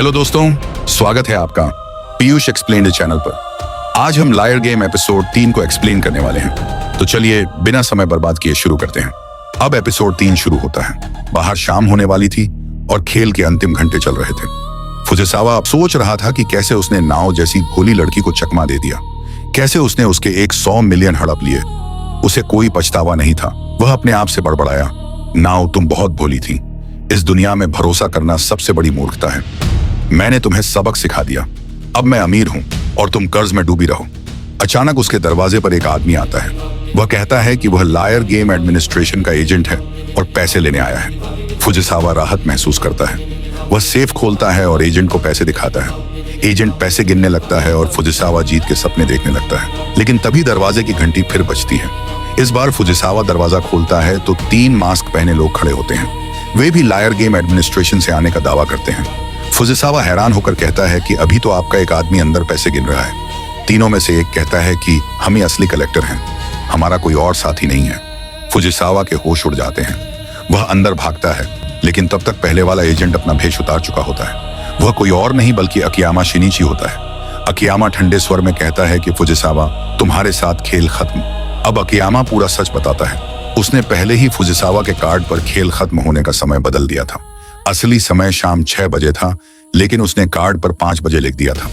Hello दोस्तों, स्वागत है आपका पीयूष एक्सप्लेन्ड चैनल पर। आज हम लायर गेम एपिसोड 3 को एक्सप्लेन करने वाले हैं, तो चलिए बिना समय बर्बाद किए शुरू करते हैं। अब एपिसोड 3 शुरू होता है। बाहर शाम होने वाली थी और खेल के अंतिम घंटे चल रहे थे। फुजिसावा अब सोच रहा था कि कैसे उसने नाओ जैसी भोली लड़की को चकमा दे दिया, कैसे उसने उसके 100 मिलियन हड़प लिए। उसे कोई पछतावा नहीं था। वह अपने आप से बड़बड़ाया, नाओ तुम बहुत भोली थी। इस दुनिया में भरोसा करना सबसे बड़ी मूर्खता है। मैंने तुम्हें सबक सिखा दिया। अब मैं अमीर हूं और तुम कर्ज में डूबी रहो। अचानक उसके दरवाजे पर एक आदमी आता है। वह कहता है कि वह लायर गेम एडमिनिस्ट्रेशन का एजेंट है और पैसे लेने आया है। फुजिसावा राहत महसूस करता है। वह सेफ खोलता है और एजेंट को पैसे दिखाता है। एजेंट पैसे गिनने लगता है और फुजिसावा जीत के सपने देखने लगता है। लेकिन तभी दरवाजे की घंटी फिर बजती है। इस बार फुजिसावा दरवाजा खोलता है तो 3 मास्क पहने लोग खड़े होते हैं। वे भी लायर गेम एडमिनिस्ट्रेशन से आने का दावा करते हैं। फुजिसावा हैरान होकर कहता है कि अभी तो आपका एक आदमी अंदर पैसे गिन रहा है। तीनों में से एक कहता है कि हम ही असली कलेक्टर हैं, हमारा कोई और साथी नहीं है। फुजिसावा के होश उड़ जाते हैं। वह अंदर भागता है, लेकिन तब तक पहले वाला एजेंट अपना भेष उतार चुका होता है। वह कोई और नहीं बल्कि अकियामा शिनिची होता है। अकियामा ठंडे स्वर में कहता है कि फुजिसावा, तुम्हारे साथ खेल खत्म। अब अकियामा पूरा सच बताता है। उसने पहले ही फुजिसावा के कार्ड पर खेल खत्म होने का समय बदल दिया था। असली समय शाम 6 बजे था, लेकिन उसने कार्ड पर 5 बजे लिख दिया था।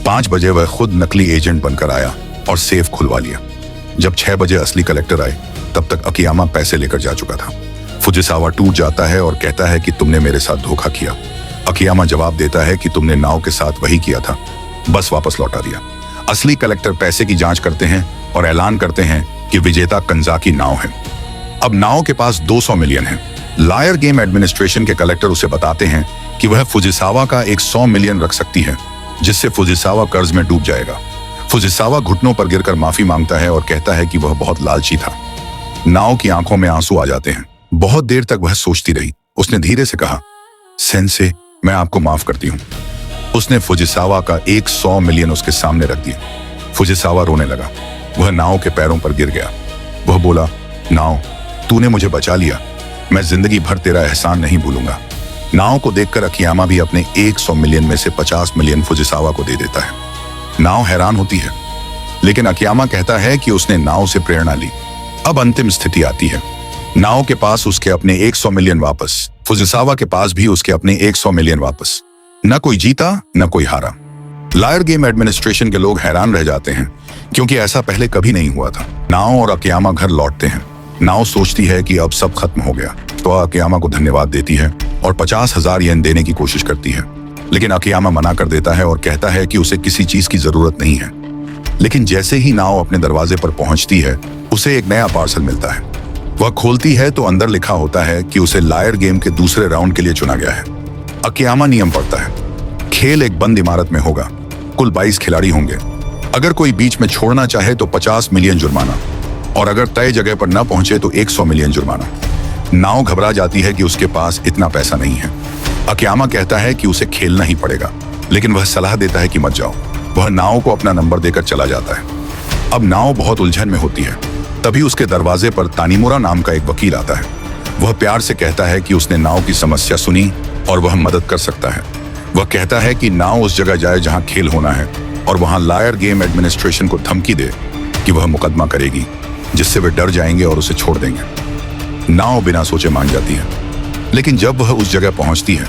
5 बजे वह खुद नकली एजेंट बनकर आया और सेफ खुलवा लिया। जब 6 बजे असली कलेक्टर आए, तब तक अकियामा पैसे लेकर जा चुका था। फुजिसावा टूट जाता है और कहता है कि तुमने मेरे साथ धोखा किया। अकियामा जवाब देता है कि तुमने नाओ के साथ वही किया था, बस वापस लौटा दिया। असली कलेक्टर पैसे की जांच करते हैं और ऐलान करते हैं कि विजेता कंजाकी नाओ है। अब नाओ के पास 200 मिलियन है। लायर गेम एडमिनिस्ट्रेशन के कलेक्टर उसे बताते हैं कि वह फुजिसावा का 100 मिलियन रख सकती है, जिससे फुजिसावा कर्ज में डूब जाएगा। फुजिसावा घुटनों पर गिरकर माफी मांगता है और कहता है कि वह बहुत लालची था। नाओ की आंखों में आंसू आ जाते हैं। बहुत देर तक वह सोचती रही। उसने धीरे से कहा, सेंसे, मैं आपको माफ करती हूँ। उसने फुजिसावा का 100 मिलियन उसके सामने रख दिया। फुजिसावा रोने लगा। वह नाओ के पैरों पर गिर गया। वह बोला, नाओ, तूने मुझे बचा लिया। मैं जिंदगी भर तेरा एहसान नहीं भूलूंगा। नाओ को देखकर अकियामा भी अपने 100 मिलियन में से 50 मिलियन फुजिसावा को दे देता है। नाओ हैरान होती है, लेकिन अकियामा कहता है कि उसने नाओ से प्रेरणा ली। अब अंतिम स्थिति आती है। नाओ के पास उसके अपने 100 मिलियन वापस, फुजिसावा के पास भी उसके अपने 100 मिलियन वापस। न कोई जीता न कोई हारा। लायर गेम एडमिनिस्ट्रेशन के लोग हैरान रह जाते हैं, क्योंकि ऐसा पहले कभी नहीं हुआ था। नाओ और अकियामा घर लौटते हैं। नाओ सोचती है कि अब सब खत्म हो गया, तो अकियामा को धन्यवाद देती है और 50,000 येन देने की कोशिश करती है। लेकिन अकियामा मना कर देता है और कहता है कि उसे किसी चीज की जरूरत नहीं है। लेकिन जैसे ही नाओ अपने दरवाजे पर पहुंचती है, उसे एक नया पार्सल मिलता है। वह खोलती है तो अंदर लिखा होता है कि उसे लायर गेम के दूसरे राउंड के लिए चुना गया है। अकियामा नियम पढ़ता है। खेल एक बंद इमारत में होगा। कुल 22 खिलाड़ी होंगे। अगर कोई बीच में छोड़ना चाहे तो 50 मिलियन जुर्माना, और अगर तय जगह पर न पहुंचे तो 100 मिलियन जुर्माना। नाओ घबरा जाती है कि उसके पास इतना पैसा नहीं है। अकियामा कहता है कि उसे खेलना ही पड़ेगा, लेकिन वह सलाह देता है कि मत जाओ। वह नाओ को अपना नंबर देकर चला जाता है। अब नाओ बहुत उलझन में होती है। तभी उसके दरवाजे पर तानीमुरा नाम का एक वकील आता है। वह प्यार से कहता है कि उसने नाओ की समस्या सुनी और वह मदद कर सकता है। वह कहता है कि नाओ उस जगह जाए जहां खेल होना है और वहां लायर गेम एडमिनिस्ट्रेशन को धमकी दे कि वह मुकदमा करेगी, जिससे वे डर जाएंगे और उसे छोड़ देंगे। नाओ बिना सोचे मान जाती है। लेकिन जब वह उस जगह पहुंचती है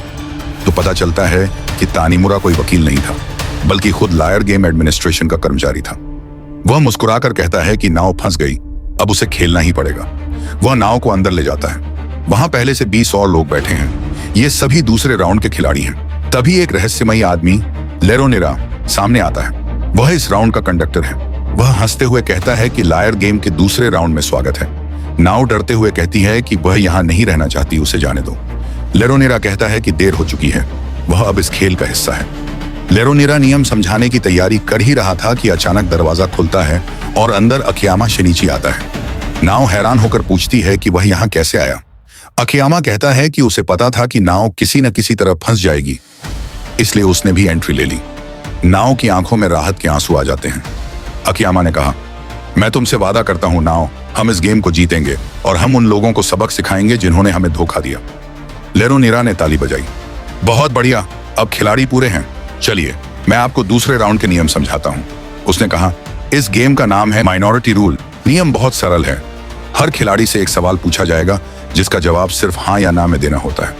तो पता चलता है कि तानीमुरा कोई वकील नहीं था, बल्कि खुद लायर गेम एडमिनिस्ट्रेशन का कर्मचारी था। वह मुस्कुराकर कहता है कि नाओ फंस गई, अब उसे खेलना ही पड़ेगा। वह नाओ को अंदर ले जाता है। वहां पहले से 20 और लोग बैठे हैं। ये सभी दूसरे राउंड के खिलाड़ी हैं। तभी एक रहस्यमयी आदमी लेरोनेरा सामने आता है। वह इस राउंड का कंडक्टर है। वह हंसते हुए कहता है कि लायर गेम के दूसरे राउंड में स्वागत है। नाओ डरते हुए कहती है कि वह यहाँ नहीं रहना चाहती, उसे जाने दो। लेरोनेरा कहता है कि देर हो चुकी है, वह अब इस खेल का हिस्सा है। लेरोनेरा नियम समझाने की तैयारी कर ही रहा था कि अचानक दरवाजा खुलता है और अंदर अकियामा शिनिची आता है। नाओ हैरान होकर पूछती है कि वह यहाँ कैसे आया। अकियामा कहता है कि उसे पता था कि नाओ किसी न किसी तरह फंस जाएगी, इसलिए उसने भी एंट्री ले ली। नाओ की आंखों में राहत के आंसू आ जाते हैं। अकियामा ने कहा, मैं तुमसे वादा करता हूं नाओ, हम इस गेम को जीतेंगे और हम उन लोगों को सबक सिखाएंगे जिन्होंने हमें धोखा दिया। लेरोनेरा ने ताली बजाई। बहुत बढ़िया, अब खिलाड़ी पूरे हैं, चलिए मैं आपको दूसरे राउंड के नियम समझाता हूँ। उसने कहा, इस गेम का नाम है माइनॉरिटी रूल। नियम बहुत सरल है। हर खिलाड़ी से एक सवाल पूछा जाएगा जिसका जवाब सिर्फ हाँ या ना में देना होता है।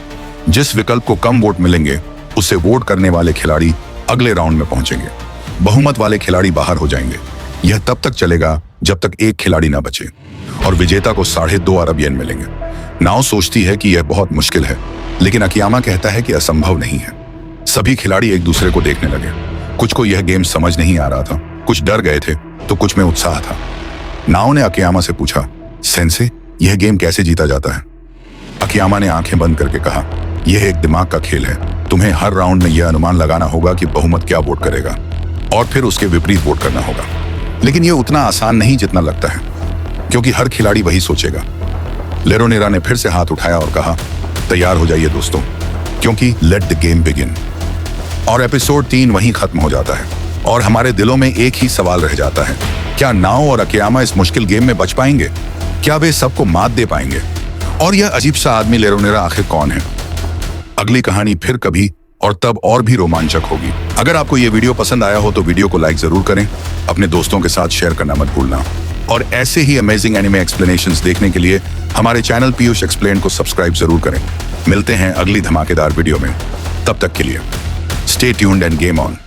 जिस विकल्प को कम वोट मिलेंगे उससे वोट करने वाले खिलाड़ी अगले राउंड में पहुंचेंगे। बहुमत वाले खिलाड़ी बाहर हो जाएंगे। यह तब तक चलेगा जब तक एक खिलाड़ी ना बचे और विजेता को 2.5 अरब येन मिलेंगे। नाओ सोचती है कि यह बहुत मुश्किल है, लेकिन अकियामा कहता है कि असंभव नहीं है। सभी खिलाड़ी एक दूसरे को देखने लगे। कुछ को यह गेम समझ नहीं आ रहा था, कुछ डर गए थे तो कुछ में उत्साह था। नाओ ने अकियामा से पूछा, सेंसे, यह गेम कैसे जीता जाता है? अकियामा ने आंखें बंद करके कहा, यह एक दिमाग का खेल है। तुम्हें हर राउंड में यह अनुमान लगाना होगा कि बहुमत क्या वोट करेगा और फिर उसके विपरीत वोट करना होगा। लेकिन यह उतना आसान नहीं जितना लगता है, क्योंकि हर खिलाड़ी वही सोचेगा। लेरोनेरा ने फिर से हाथ उठाया और कहा, तैयार हो जाइए दोस्तों, क्योंकि लेट द गेम बिगिन। और एपिसोड 3 वहीं खत्म हो जाता है और हमारे दिलों में एक ही सवाल रह जाता है, क्या नाओ और अकियामा इस मुश्किल गेम में बच पाएंगे? क्या वे सबको मात दे पाएंगे? और यह अजीब सा आदमी लेरोनेरा आखिर कौन है? अगली कहानी फिर कभी और तब और भी रोमांचक होगी। अगर आपको यह वीडियो पसंद आया हो तो वीडियो को लाइक जरूर करें, अपने दोस्तों के साथ शेयर करना मत भूलना और ऐसे ही अमेजिंग एनिमे एक्सप्लेनेशंस देखने के लिए हमारे चैनल पीयूष एक्सप्लेन को सब्सक्राइब जरूर करें। मिलते हैं अगली धमाकेदार वीडियो में, तब तक के लिए stay tuned end game on.